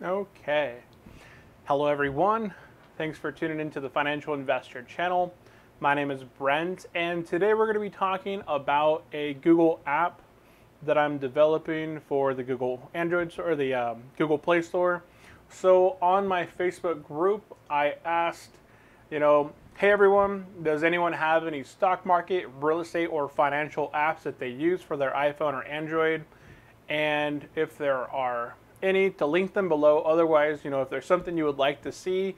Okay. Hello, everyone. Thanks for tuning into the Financial Investor channel. My name is Brent, and today we're going to be talking about a Google app that I'm developing for the Google Android or the Google Play Store. So on my Facebook group, I asked, hey everyone, does anyone have any stock market, real estate, or financial apps that they use for their iPhone or Android? And if there are any, to link them below. Otherwise, if there's something you would like to see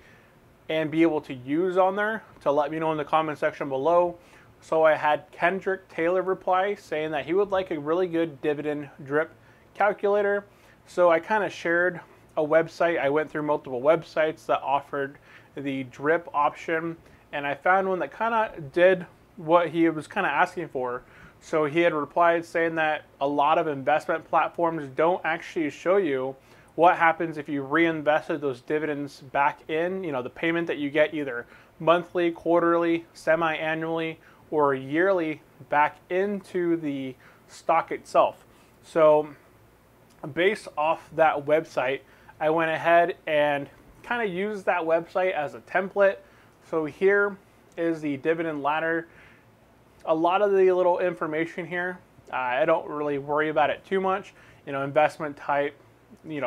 and be able to use on there, to let me know in the comment section below. So I had Kendrick Taylor reply saying that he would like a really good dividend drip calculator. So I kind of shared a website. I went through multiple websites that offered the drip option, and I found one that kind of did what he was kind of asking for. So he had replied saying that a lot of investment platforms don't actually show you what happens if you reinvested those dividends back in, the payment that you get either monthly, quarterly, semi-annually, or yearly back into the stock itself. So based off that website, I went ahead and kind of used that website as a template. So here is the dividend ladder. A lot of the little information here, I don't really worry about it too much. Investment type,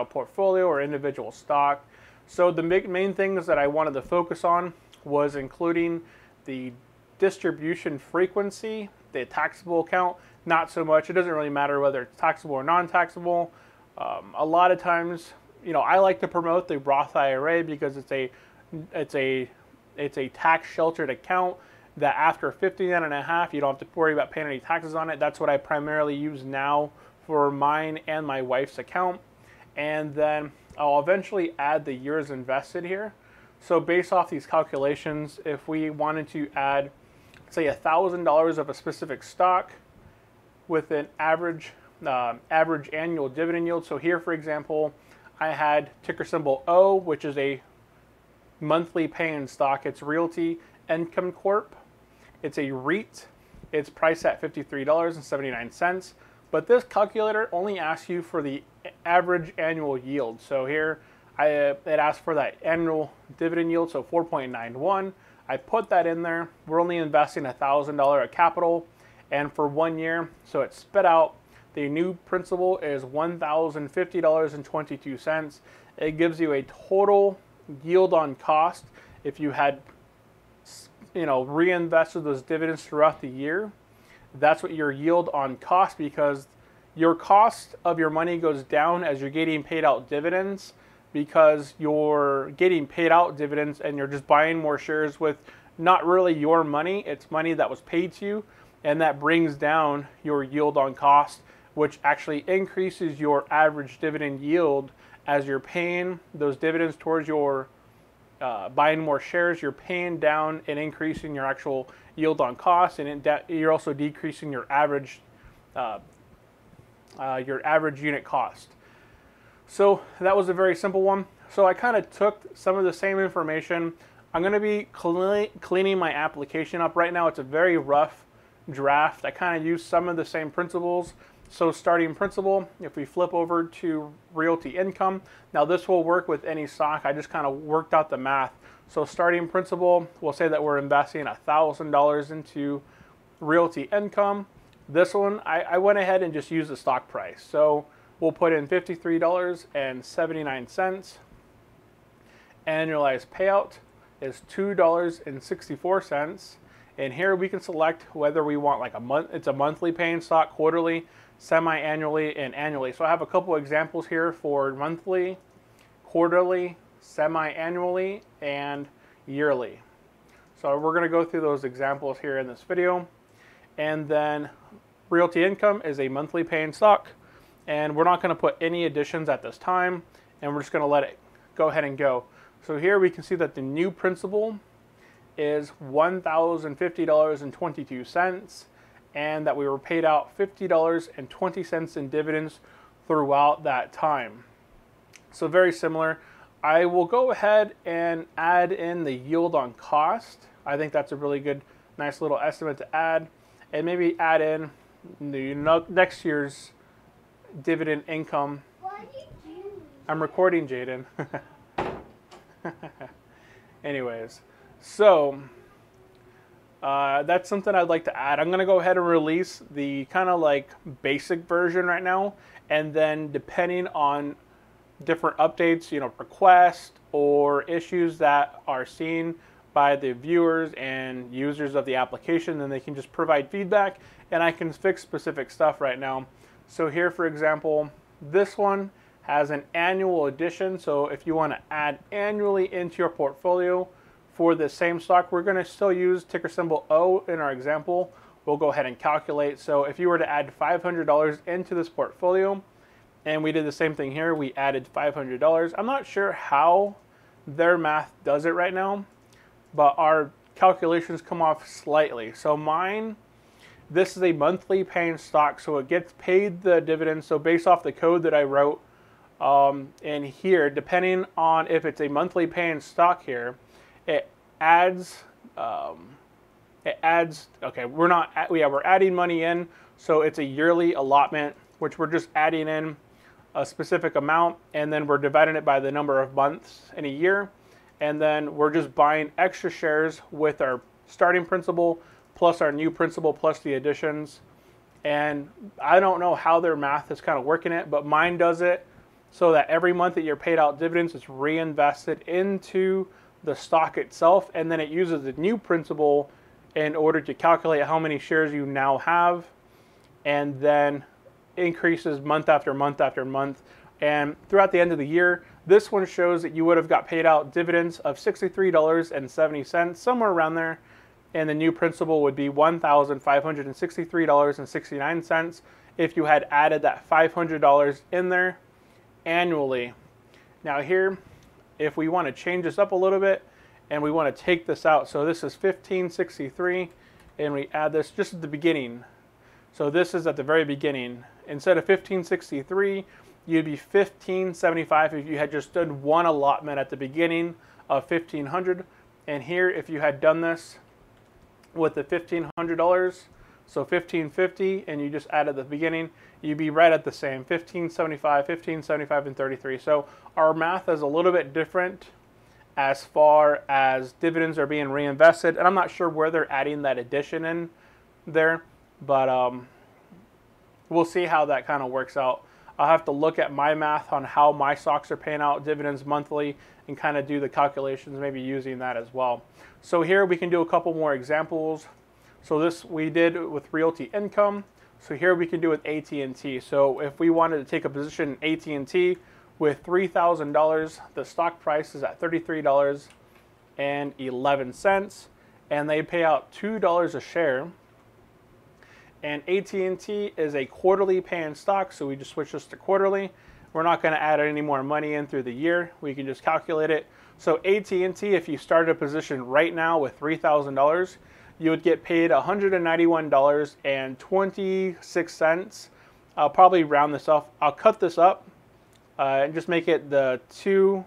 portfolio or individual stock. So the main things that I wanted to focus on was including the distribution frequency, the taxable account. Not so much. It doesn't really matter whether it's taxable or non-taxable. A lot of times, I like to promote the Roth IRA because it's a tax sheltered account that after 59 and a half, you don't have to worry about paying any taxes on it. That's what I primarily use now for mine and my wife's account. And then I'll eventually add the years invested here. So based off these calculations, if we wanted to add, say, $1,000 of a specific stock with an average annual dividend yield. So here, for example, I had ticker symbol O, which is a monthly paying stock. It's Realty Income Corp. It's a REIT. It's priced at $53.79. But this calculator only asks you for the average annual yield. So here, it asks for that annual dividend yield, so 4.91. I put that in there. We're only investing $1,000 of capital, and for 1 year, so it spit out the new principal is $1,050.22. It gives you a total yield on cost if you had reinvested those dividends throughout the year. That's what your yield on cost, because your cost of your money goes down as you're getting paid out dividends, because you're getting paid out dividends and you're just buying more shares with not really your money. It's money that was paid to you, and that brings down your yield on cost, which actually increases your average dividend yield as you're paying those dividends towards your buying more shares. You're paying down and increasing your actual yield on cost, and you're also decreasing your average unit cost. So that was a very simple one. So I kind of took some of the same information. I'm going to be cleaning my application up. Right now it's a very rough draft. I kind of use some of the same principles. So starting principal, if we flip over to Realty Income, now this will work with any stock. I just kind of worked out the math. So starting principal, we'll say that we're investing $1,000 into Realty Income. This one, I went ahead and just used the stock price. So we'll put in $53.79. Annualized payout is $2.64. And here we can select whether we want like it's a monthly paying stock, quarterly, semi-annually, and annually. So I have a couple examples here for monthly, quarterly, semi-annually, and yearly. So we're going to go through those examples here in this video. And then Realty Income is a monthly paying stock, and we're not going to put any additions at this time, and we're just going to let it go ahead and go. So here we can see that the new principal is $1,050.22, and that we were paid out $50.20 in dividends throughout that time. So very similar. I will go ahead and add in the yield on cost. I think that's a really good, nice little estimate to add, and maybe add in the next year's dividend income. I'm recording, Jaden. Anyways, so that's something I'd like to add. I'm going to go ahead and release the kind of like basic version right now, and then depending on different updates, requests or issues that are seen by the viewers and users of the application, then they can just provide feedback and I can fix specific stuff right now. So here, for example, this one has an annual edition. So if you want to add annually into your portfolio for the same stock, we're going to still use ticker symbol O in our example. We'll go ahead and calculate. So if you were to add $500 into this portfolio, and we did the same thing here, we added $500. I'm not sure how their math does it right now, but our calculations come off slightly. So mine, this is a monthly paying stock, so it gets paid the dividends. So based off the code that I wrote in here, depending on if it's a monthly paying stock here, it adds, okay, we're adding money in, so it's a yearly allotment, which we're just adding in a specific amount, and then we're dividing it by the number of months in a year, and then we're just buying extra shares with our starting principal plus our new principal plus the additions. And I don't know how their math is kind of working it, but mine does it so that every month that you're paid out dividends, it's reinvested into the stock itself, and then it uses the new principal in order to calculate how many shares you now have, and then increases month after month after month. And throughout the end of the year, this one shows that you would have got paid out dividends of $63.70, somewhere around there, and the new principal would be $1,563.69 if you had added that $500 in there annually. Now here, if we want to change this up a little bit and we want to take this out, so this is $1,563 and we add this just at the beginning. So this is at the very beginning. Instead of $1,563, you'd be $1,575 if you had just done one allotment at the beginning of $1,500. And here, if you had done this with the $1,500, so $1,550, and you just added the beginning, you'd be right at the same, $1,575, $1,575, and $33. So our math is a little bit different as far as dividends are being reinvested, and I'm not sure where they're adding that addition in there, but we'll see how that kind of works out. I'll have to look at my math on how my stocks are paying out dividends monthly and kind of do the calculations, maybe using that as well. So here we can do a couple more examples. So this we did with Realty Income. So here we can do with AT&T. So if we wanted to take a position in AT&T with $3,000, the stock price is at $33.11, and they pay out $2 a share. And AT&T is a quarterly paying stock, so we just switch this to quarterly. We're not going to add any more money in through the year. We can just calculate it. So AT&T, if you started a position right now with $3,000, you would get paid $191.26. I'll probably round this off. I'll cut this up and just make it the two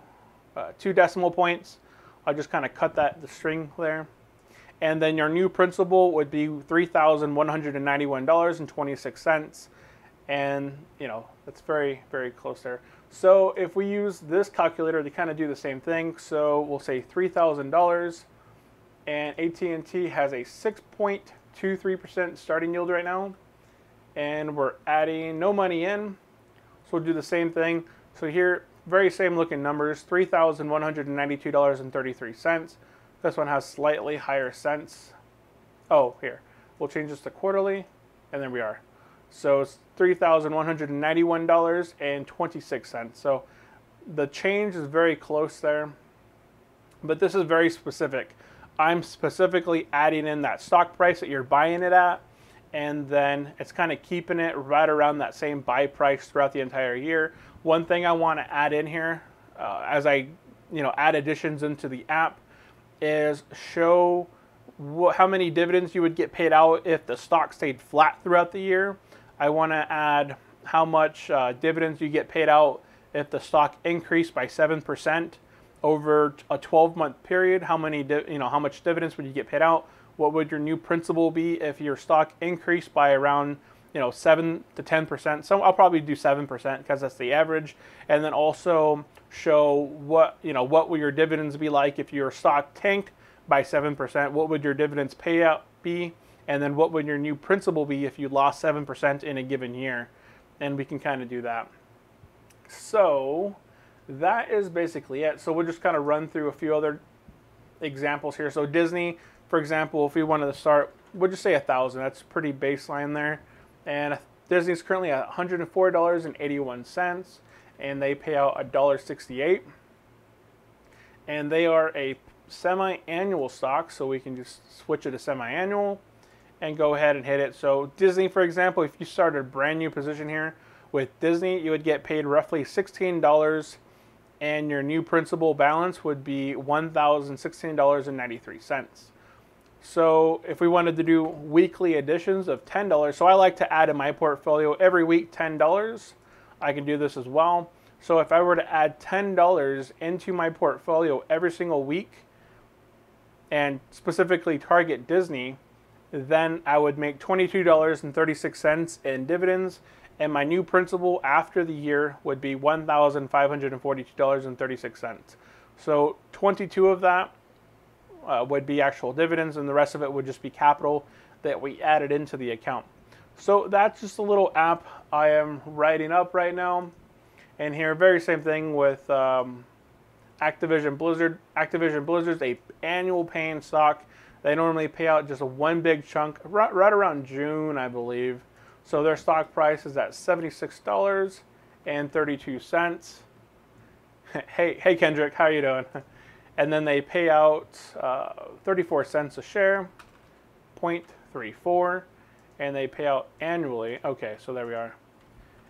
decimal points. I'll just kind of cut the string there. And then your new principal would be $3,191.26. And, that's very, very close there. So if we use this calculator to kind of do the same thing, so we'll say $3,000, and AT&T has a 6.23% starting yield right now, and we're adding no money in, so we'll do the same thing. So here, very same looking numbers, $3,192.33. This one has slightly higher cents. Oh, here, we'll change this to quarterly, and there we are. So it's $3,191.26. So the change is very close there, but this is very specific. I'm specifically adding in that stock price that you're buying it at, and then it's kind of keeping it right around that same buy price throughout the entire year. One thing I want to add in here, as I add additions into the app, is show how many dividends you would get paid out if the stock stayed flat throughout the year. I want to add how much dividends you get paid out if the stock increased by 7% over a 12-month period. How much dividends would you get paid out? What would your new principal be if your stock increased by around 7 to 10%. So I'll probably do 7% because that's the average, and then also show what would your dividends be like if your stock tanked by 7%. What would your dividends payout be, and then what would your new principal be if you lost 7% in a given year, and we can kind of do that. So that is basically it. So we'll just kind of run through a few other examples here. So Disney, for example, if we wanted to start, we'll just say 1,000. That's pretty baseline there. And Disney's currently at $104.81, and they pay out $1.68. And they are a semi-annual stock, so we can just switch it to semi-annual and go ahead and hit it. So Disney, for example, if you started a brand new position here with Disney, you would get paid roughly $16, and your new principal balance would be $1,016.93. So if we wanted to do weekly additions of $10, so I like to add in my portfolio every week $10. I can do this as well. So if I were to add $10 into my portfolio every single week and specifically target Disney, then I would make $22.36 in dividends, and my new principal after the year would be $1,542.36. So 22 of that would be actual dividends, and the rest of it would just be capital that we added into the account. So that's just a little app I am writing up right now. And here, very same thing with Activision Blizzard. Activision Blizzard's a annual paying stock. They normally pay out just one big chunk right around June, I believe. So their stock price is at $76.32. Hey Kendrick, how you doing? And then they pay out 34 cents a share, 0.34, and they pay out annually. Okay, so there we are.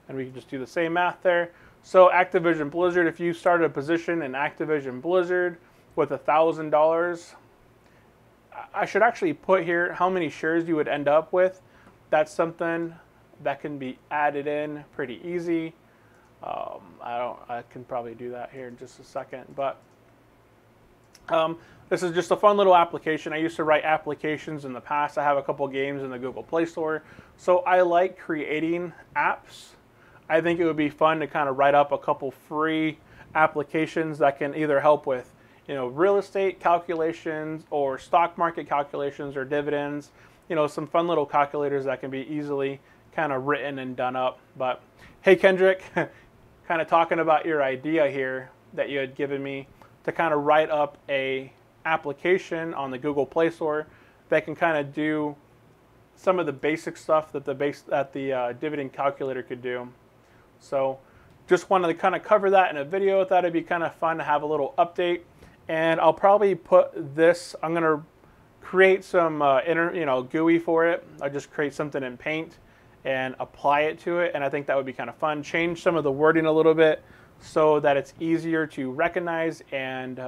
And we can just do the same math there. So Activision Blizzard, if you started a position in Activision Blizzard with $1,000, I should actually put here how many shares you would end up with. That's something that can be added in pretty easy. I can probably do that here in just a second, but this is just a fun little application. I used to write applications in the past. I have a couple games in the Google Play Store. So I like creating apps. I think it would be fun to kind of write up a couple free applications that can either help with, real estate calculations or stock market calculations or dividends. Some fun little calculators that can be easily kind of written and done up. But hey, Kendrick, kind of talking about your idea here that you had given me to kind of write up a application on the Google Play Store that can kind of do some of the basic stuff that the dividend calculator could do. So just wanted to kind of cover that in a video. Thought it'd be kind of fun to have a little update, and I'll probably put this. I'm gonna create some GUI for it. I'll just create something in Paint and apply it to it, and I think that would be kind of fun. Change some of the wording a little bit so that it's easier to recognize, and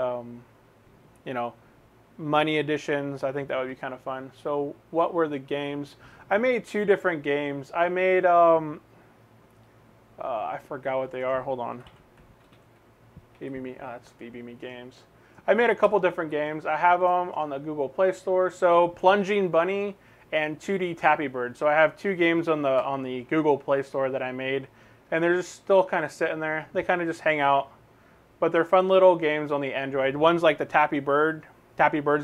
money additions. I think that would be kind of fun. So what were the games? I made 2 different games. I made I forgot what they are. Hold on. It's Me Games. I made a couple different games. I have them on the Google Play Store. So Plunging Bunny and 2D Tappy Bird. So I have 2 games on the Google Play Store that I made, and they're just still kind of sitting there. They kind of just hang out, but they're fun little games on the Android. One's like the Tappy Birds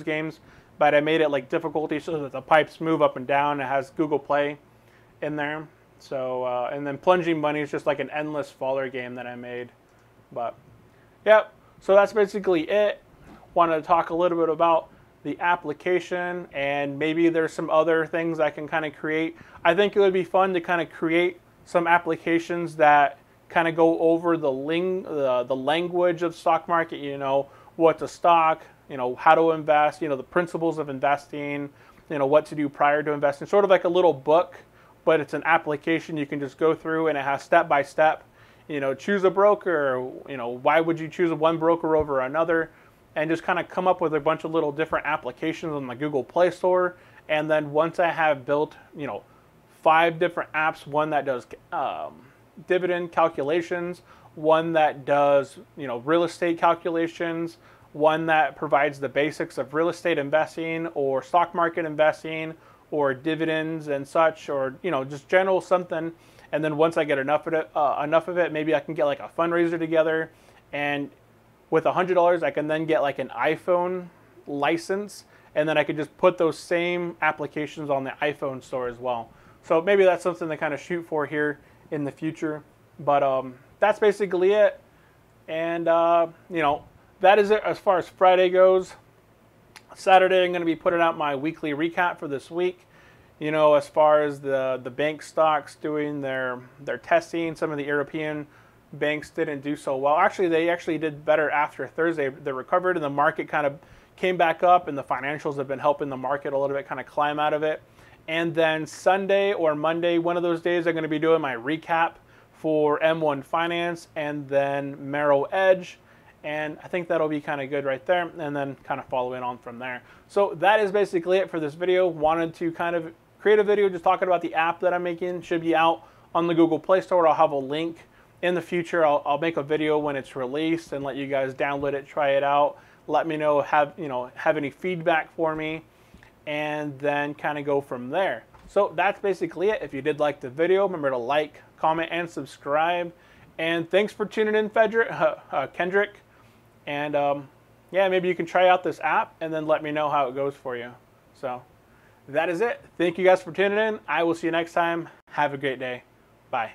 games, but I made it like difficulty so that the pipes move up and down. It has Google Play in there. So and then Plunging Bunny is just like an endless faller game that I made. But yeah, so that's basically it. Wanted to talk a little bit about the application, and maybe there's some other things I can kind of create. I think it would be fun to kind of create some applications that kind of go over the language of stock market. What's a stock, how to invest, the principles of investing, what to do prior to investing. Sort of like a little book, but it's an application you can just go through, and it has step by step. Choose a broker. Why would you choose one broker over another? And just kind of come up with a bunch of little different applications on the Google Play Store. And then once I have built, 5 different apps, one that does dividend calculations, one that does, real estate calculations, one that provides the basics of real estate investing or stock market investing or dividends and such, or just general something. And then once I get enough of it, maybe I can get like a fundraiser together, and with $100 I can then get like an iPhone license, and then I could just put those same applications on the iPhone store as well. So maybe that's something to kind of shoot for here in the future. But that's basically it. And that is it as far as Friday goes. Saturday I'm going to be putting out my weekly recap for this week. As far as the bank stocks doing their testing, some of the European banks didn't do so well. Actually, they actually did better after Thursday. They recovered, and the market kind of came back up, and the financials have been helping the market a little bit kind of climb out of it. And then Sunday or Monday, one of those days, I'm going to be doing my recap for M1 Finance and then Merrill Edge. And I think that'll be kind of good right there, and then kind of following on from there. So that is basically it for this video. Wanted to kind of create a video just talking about the app that I'm making. Should be out on the Google Play Store. I'll have a link in the future. I'll make a video when it's released and let you guys download it, try it out. Let me know, have any feedback for me, and then kind of go from there. So that's basically it. If you did like the video, remember to like, comment, and subscribe. And thanks for tuning in, Kendrick. And yeah, maybe you can try out this app and then let me know how it goes for you. So that is it. Thank you guys for tuning in. I will see you next time. Have a great day. Bye.